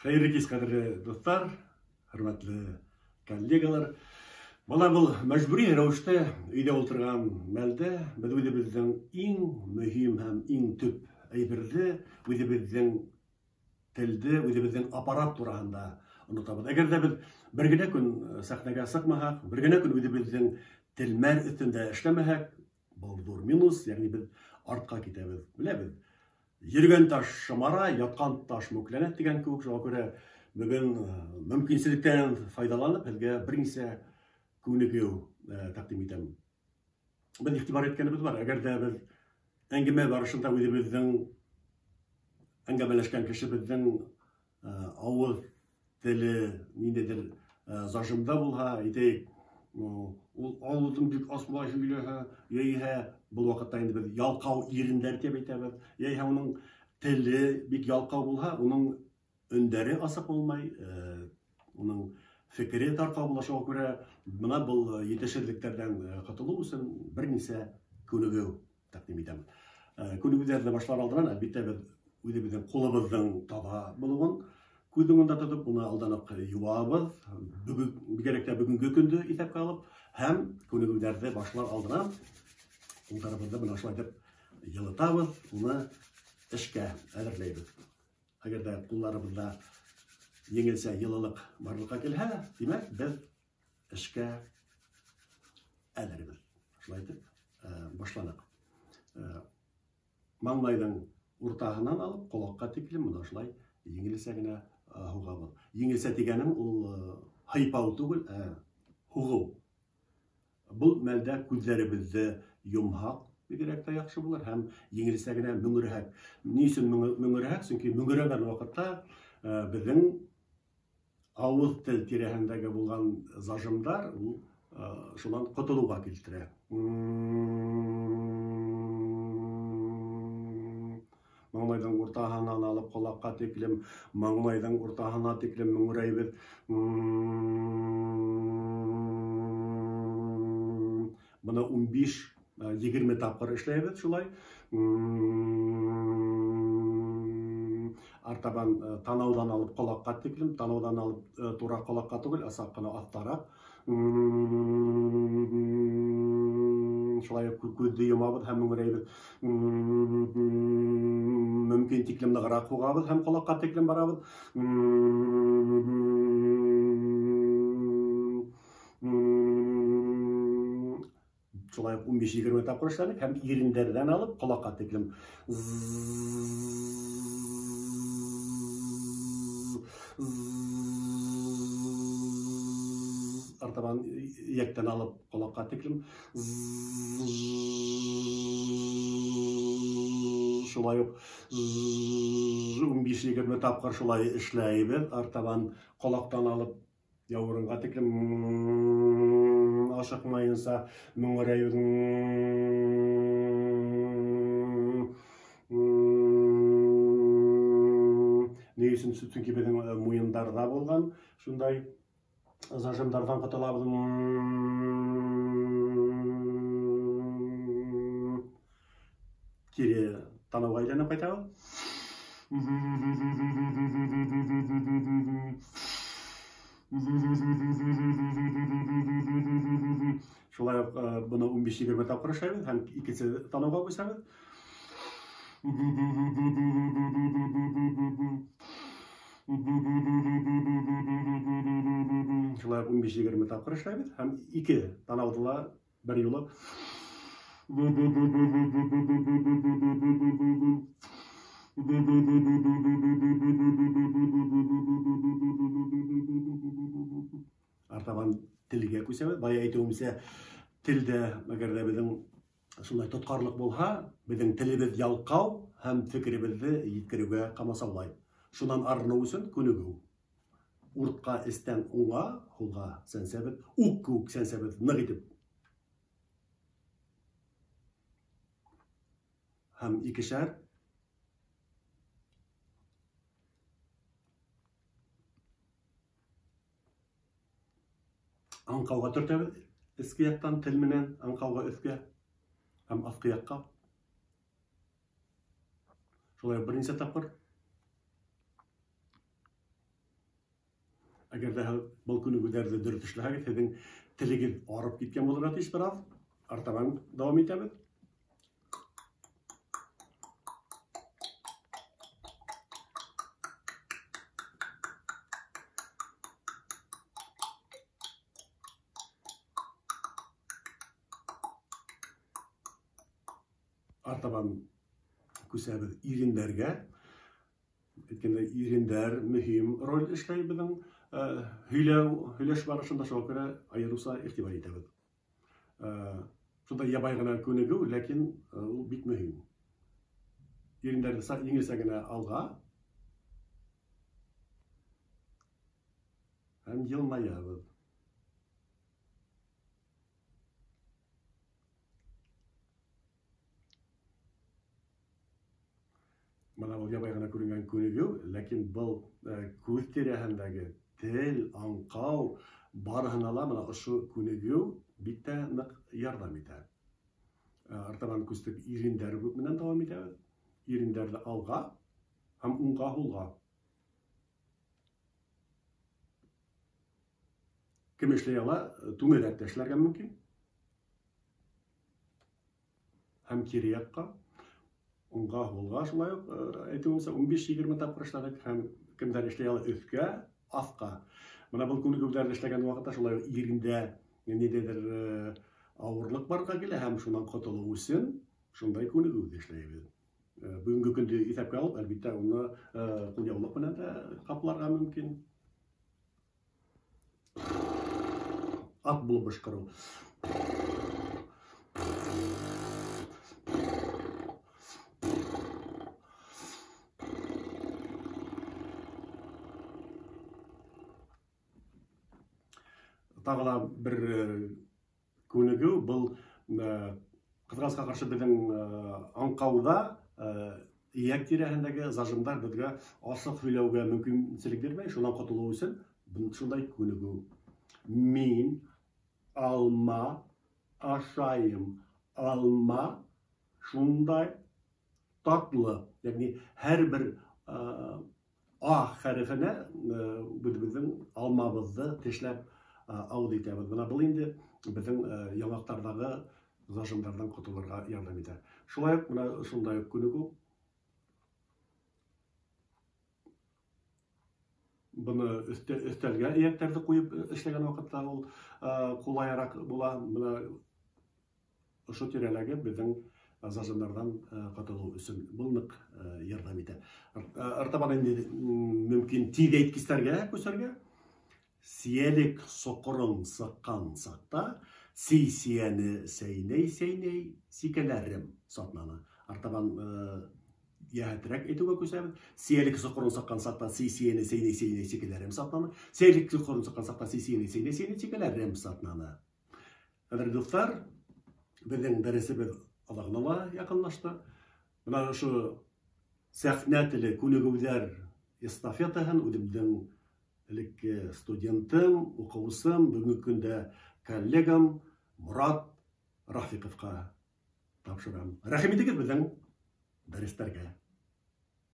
Хайырлы кеш кадірлі достар, hürmetli коллегалар. Бұл мәжбүри рәвештә өйдә отырган мәлдә без үзебезнең иң мөһим һәм иң төп әйберне үзебезнең телдә, үзебезнең аппарат турында онытабыз. Әгәр дә без бер генә көн сәхнәгә сыкмаһак, бер генә көн үзебезнең телмәр өстендә эшләмәһәк, бұл зур минус, ягъни без артка китәбез. Беләбез. Йөргән таш шымара, яткан таш мүкләнә дигән кебек, шуңа күрә бүген мөмкинчелектән файдаланып, безгә берничә күнегү тәкъдим итәм. Без игътибар иткәнебез бар. Әгәр дә без әңгәмә барышында үзебезнең әңгәмәләшкән кешебезнең авыз теле ниндидер зажымда булһа, әйтәйек, ул авызын бик асма җүләһә, яисә бұл вакытта инде без ялкау ирендәр дип әйтәбез. Яисә уның теле бик ялкау булһа, уның өндәре асык булмай, уның фикере таркау була. Шуңа күрә менә бұл етешсезлекләрдән котылу өчен берничә күнегү тәкъдим итәм. Күнегүләрне башлар алдыннан, әлбәттә, без үзебезнең кулыбызның таза булуын күз уңында тотып, уны алданып юабыз. Бигрәк бүгенге көндә исәпкә алып, һәм күнегүләрне башлар алдыннан ул тарафында менә шулай дип йылытабыз, уны эшкә әзерләйбез. Әгәр дә кулларыбызда еңелсә йылылык барлыкка килһә, димәк, без эшкә әзербез. Шулай дип башланак. Маңлайның уртаһынан алып, колакка тиклем менә шулай еңелсә генә хугабыз. Еңелсә дигәнем ул хайпау түгел, хугу. Бұл мәлдә күзләребезне йомһак бигрәк тә яхшы булыр һәм еңелсә генә мөңгерәк. Ни өчен мөңгерәк? Чөнки мөңгерәгән вакытта безнең авыз тел тирәһендәге булган зажымдар шуннан котылуга килтерә. Маңлайның уртаһынан алып колакка тиклем, маңлайның уртаһына тиклем мөңгерәйбез. Бuna 15-20 тапкыр эшләйбез шулай. Артабан танаудан алып колакка тиклем, танаудан алып тура колакка түгел, асак кына астарак. Шулай күзне йомабыз һәм мөңгерәйбез. Мөмкин тиклем ныграк хугабыз һәм колакка тиклем барабыз. Шулай 15-20 тапкыр эшләдек һәм ирендәрдән алып колакка тиклем. Артабан ияктән алып колакка тиклем. Шулай ук 15-20 тапкыр шулай эшләйбез. Артабан колактан алып яурынга тиклем ашыкмайынса мөңгерәйбез. Ни өчен? Чөнки безнең муеннарда булган шундай зажимдардан котылабыз. Кире танауга әйләнеп кайтабыз. Шулай ук буны 15-20 тапкыр эшләйбез һәм икенче танауга куйсабыз. Шулай 15-20 тапкыр эшләйбез һәм ике танауны бер юлы артабан телгә күсәбез. Бая әйтүемсә, телдә әгәр дә безнең шулай тоткарлык булһа, безнең телебез ялкау һәм фикеребезне җиткерүгә камасаулай. Шуннан арыну өчен күнегү. Уртка эстән уңга, һулга сәнсәбез, ук күк сәнсәбез нык итеп. Һәм икешәр аңкауга төртәбез. Өскә яктан тел менән аңкауга өскә һәм аскы якка. Шулай берничә тапкыр Әгәр дә был күнегүләрне дөрес эшләһәгез, һезнең телегез арып киткән булыр тиеш бераз. Артабан дәвам итәбез. Артабан күсәбез ирендәргә. Әйткәндә, ирендәр мөһим роль эшләй безнең һөйләш барышында, шуңа күрә аеруча игътибар итәбез. Шунда ябай гына күнегү, ләкин ул бик мөһим. Ирендәрне еңелсә генә алга һәм елмаябыз. Mana ул ябай гына күренгән күнегү, ләкин был күз тирәһендәге тел, аңкау барыһына ла мына ошо күнегү бик тә нык ярдәм итә. Артабан күстек ирендәр менән дәвам итәбез. Ирендәрне алга һәм уңга һулга. Кем эшләй ала, түңәрәк тә эшләргә мөмкин. Һәм кире якка. Уңга һулга, шулай ук әйтүемчә 15-20 тапкыр эшләдек һәм кемдер эшләй ала өскә, аска. Менә бу күнегүләрне эшләгән вакытта шулай ирендә ниндидер авырлык барга килә һәм шуннан котылу өчен шундай күнегү эшләйбез. Бүгенге көндә исәпкә алып, әлбәттә, уны кулъяулык белән дә капларга мөмкин. Ат булып башкару. Тагы да бер күнегү, был кызгаска каршы безнең аңкауда ияк тирәһендәге зажимдар безгә асык сөйләүгә мөмкинлек бирмәй, шуннан котылу өчен шундай күнегү. Мин алма ашайым. Алма шундай татлы. Ягъни һәрбер а хәрефенә безнең алмабызны тешләп ауды итәбез. Менә бу инде безнең яңактардагы зажимдардан котылырга ярдәм итә. Шулай ук менә шундай күнегү. Буны өстәлгә ияктәрне куеп эшләгән вакытта ул кулайрак була. Менә ошо тирәләге безнең зажимдардан котылу өчен бу нык ярдәм итә. Артабан инде мөмкин тиз әйткечләргә күсәргә. Сиелек соқырың сыққан сақта, сиені сейней сикеләрім сатнаны. Артабан яһәтрәк әйтүгә күсәбез. Сиелек соқырың сыққан сақта, сиені сейней сикеләрім сатнаны. Сиелек соқырың сыққан сақта, сиені сейней сикеләрім сатнаны. Хәзер дуслар, безнең дәресебез алагына якынлашты. Менә ошо сәхнә теле күнегүләр эстафетаһын үземнең студентым, укучым, бүгенге көндә коллегам Мурат Рафиковка тапшырам. Рәхим итегез безнең дәресләргә.